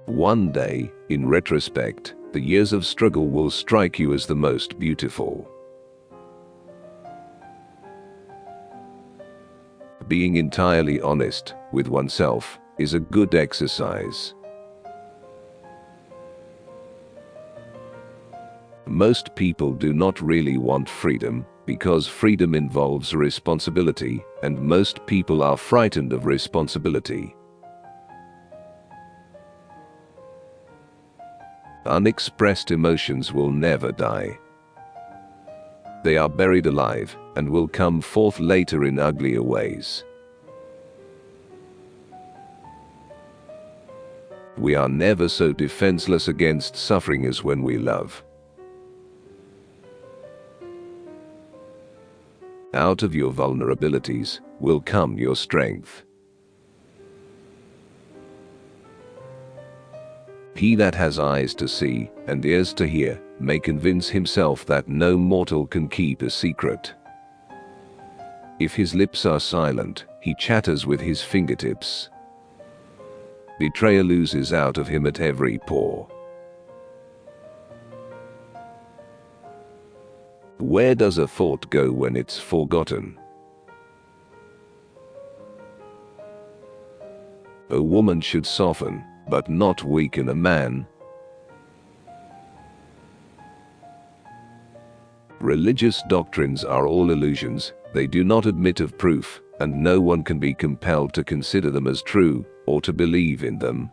One day, in retrospect, the years of struggle will strike you as the most beautiful. Being entirely honest with oneself is a good exercise. Most people do not really want freedom because freedom involves responsibility, and most people are frightened of responsibility. Unexpressed emotions will never die. They are buried alive and will come forth later in uglier ways. We are never so defenseless against suffering as when we love. Out of your vulnerabilities will come your strength. He that has eyes to see and ears to hear may convince himself that no mortal can keep a secret. If his lips are silent, he chatters with his fingertips. Betrayal oozes out of him at every pore. Where does a thought go when it's forgotten? A woman should soften, but not weaken a man. Religious doctrines are all illusions. They do not admit of proof, and no one can be compelled to consider them as true or to believe in them.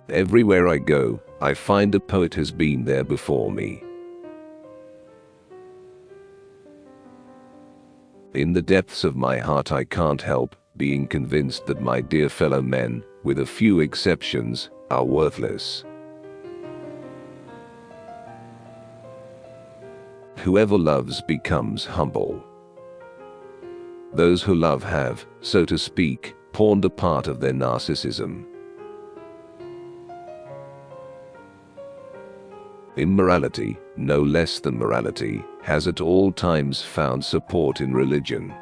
Everywhere I go, I find a poet has been there before me. In the depths of my heart I can't help being convinced that my dear fellow men, with a few exceptions, are worthless. Whoever loves becomes humble. Those who love have, so to speak, pawned a part of their narcissism. Immorality, no less than morality, has at all times found support in religion.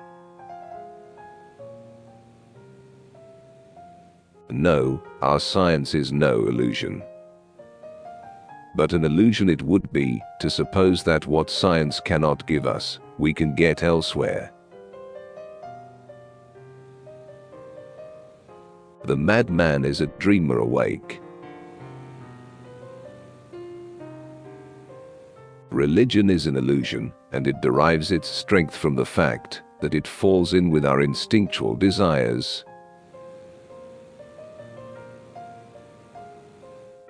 No, our science is no illusion. But an illusion it would be to suppose that what science cannot give us, we can get elsewhere. The madman is a dreamer awake. Religion is an illusion, and it derives its strength from the fact that it falls in with our instinctual desires.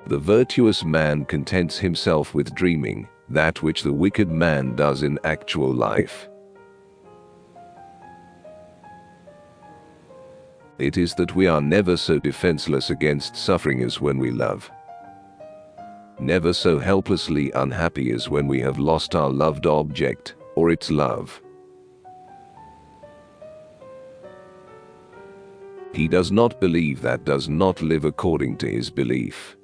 The virtuous man contents himself with dreaming, that which the wicked man does in actual life. It is that we are never so defenseless against suffering as when we love. Never so helplessly unhappy as when we have lost our loved object, or its love. He does not believe that does not live according to his belief.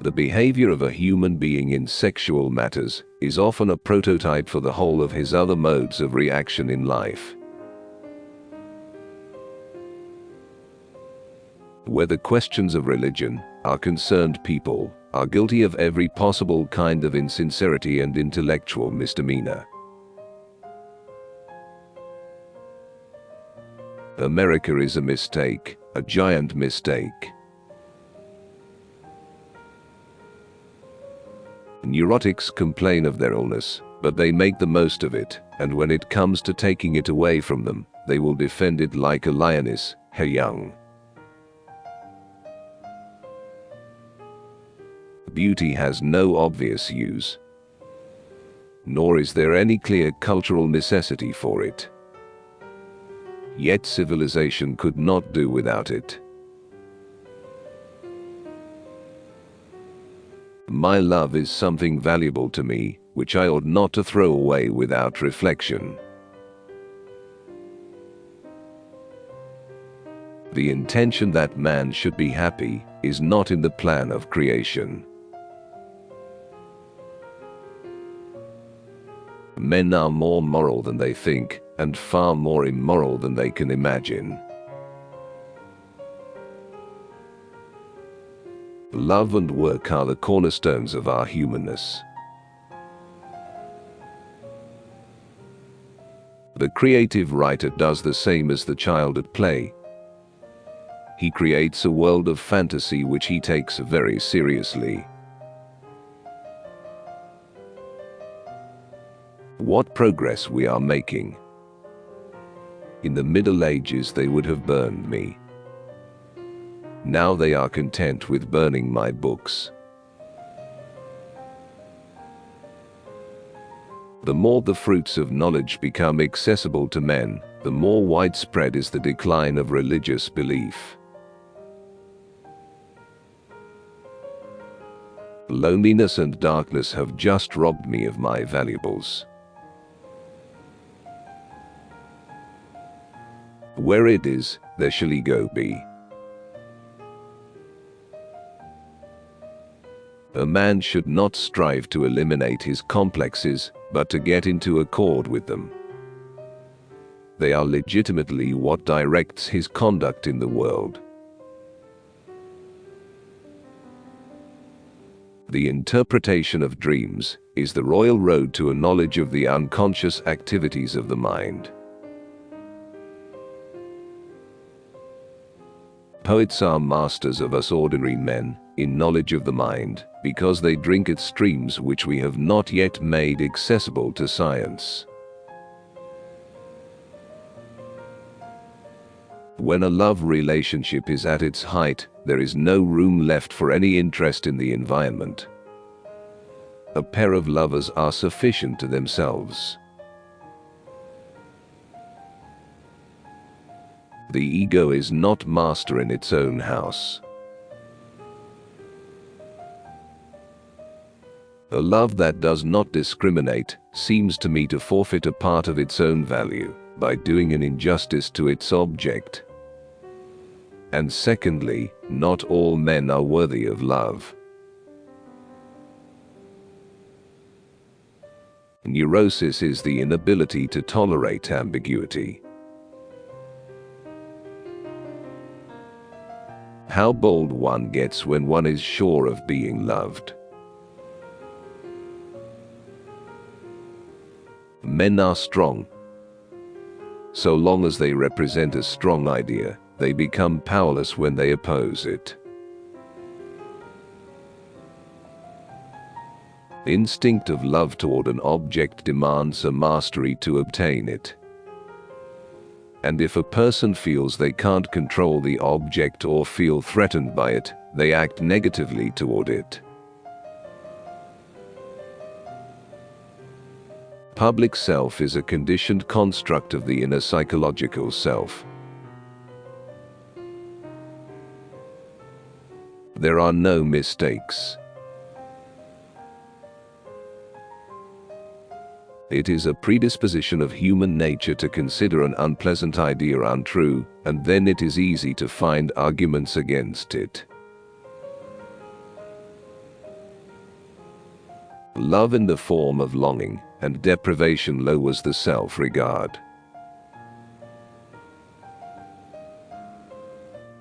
The behavior of a human being in sexual matters is often a prototype for the whole of his other modes of reaction in life. Where the questions of religion are concerned, people are guilty of every possible kind of insincerity and intellectual misdemeanor. America is a mistake, a giant mistake. Neurotics complain of their illness, but they make the most of it, and when it comes to taking it away from them, they will defend it like a lioness, her young. Beauty has no obvious use, nor is there any clear cultural necessity for it. Yet civilization could not do without it. My love is something valuable to me, which I ought not to throw away without reflection. The intention that man should be happy is not in the plan of creation. Men are more moral than they think, and far more immoral than they can imagine. Love and work are the cornerstones of our humanness. The creative writer does the same as the child at play. He creates a world of fantasy which he takes very seriously. What progress we are making. In the Middle Ages they would have burned me. Now they are content with burning my books. The more the fruits of knowledge become accessible to men, the more widespread is the decline of religious belief. Loneliness and darkness have just robbed me of my valuables. Where it is, there shall ego be. A man should not strive to eliminate his complexes, but to get into accord with them. They are legitimately what directs his conduct in the world. The interpretation of dreams is the royal road to a knowledge of the unconscious activities of the mind. Poets are masters of us ordinary men in knowledge of the mind, because they drink at streams which we have not yet made accessible to science. When a love relationship is at its height, there is no room left for any interest in the environment. A pair of lovers are sufficient to themselves. The ego is not master in its own house. A love that does not discriminate seems to me to forfeit a part of its own value by doing an injustice to its object. And secondly, not all men are worthy of love. Neurosis is the inability to tolerate ambiguity. How bold one gets when one is sure of being loved. Men are strong. So long as they represent a strong idea, they become powerless when they oppose it. The instinct of love toward an object demands a mastery to obtain it. And if a person feels they can't control the object or feel threatened by it, they act negatively toward it. Public self is a conditioned construct of the inner psychological self. There are no mistakes. It is a predisposition of human nature to consider an unpleasant idea untrue, and then it is easy to find arguments against it. Love in the form of longing and deprivation lowers the self-regard.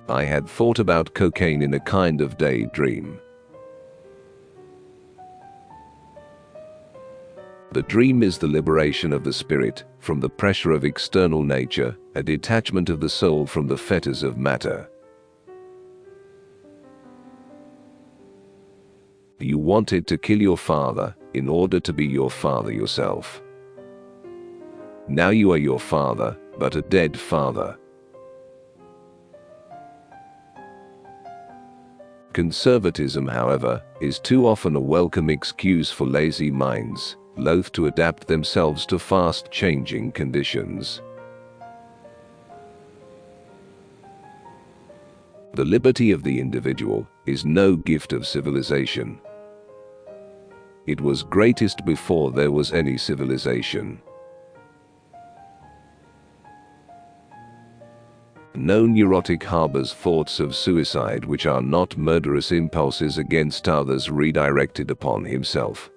I had thought about cocaine in a kind of daydream. The dream is the liberation of the spirit from the pressure of external nature, a detachment of the soul from the fetters of matter. You wanted to kill your father in order to be your father yourself. Now you are your father, but a dead father. Conservatism, however, is too often a welcome excuse for lazy minds, loath to adapt themselves to fast-changing conditions. The liberty of the individual is no gift of civilization. It was greatest before there was any civilization. No neurotic harbors thoughts of suicide which are not murderous impulses against others redirected upon himself.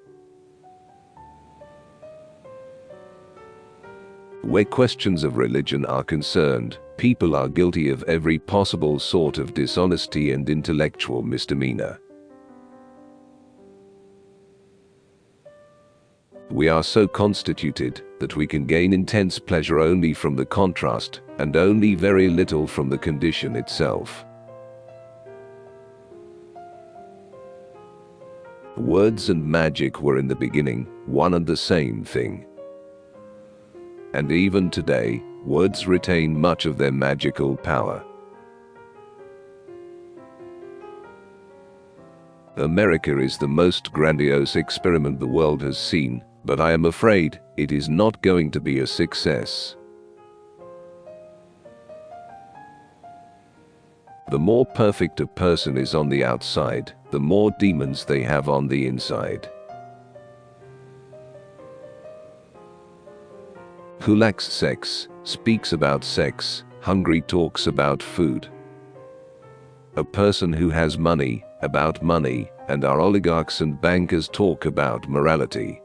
Where questions of religion are concerned, people are guilty of every possible sort of dishonesty and intellectual misdemeanor. We are so constituted that we can gain intense pleasure only from the contrast, and only very little from the condition itself. Words and magic were in the beginning one and the same thing. And even today, words retain much of their magical power. America is the most grandiose experiment the world has seen, but I am afraid it is not going to be a success. The more perfect a person is on the outside, the more demons they have on the inside. Who lacks sex, speaks about sex, hungry talks about food. A person who has money, about money, and our oligarchs and bankers talk about morality.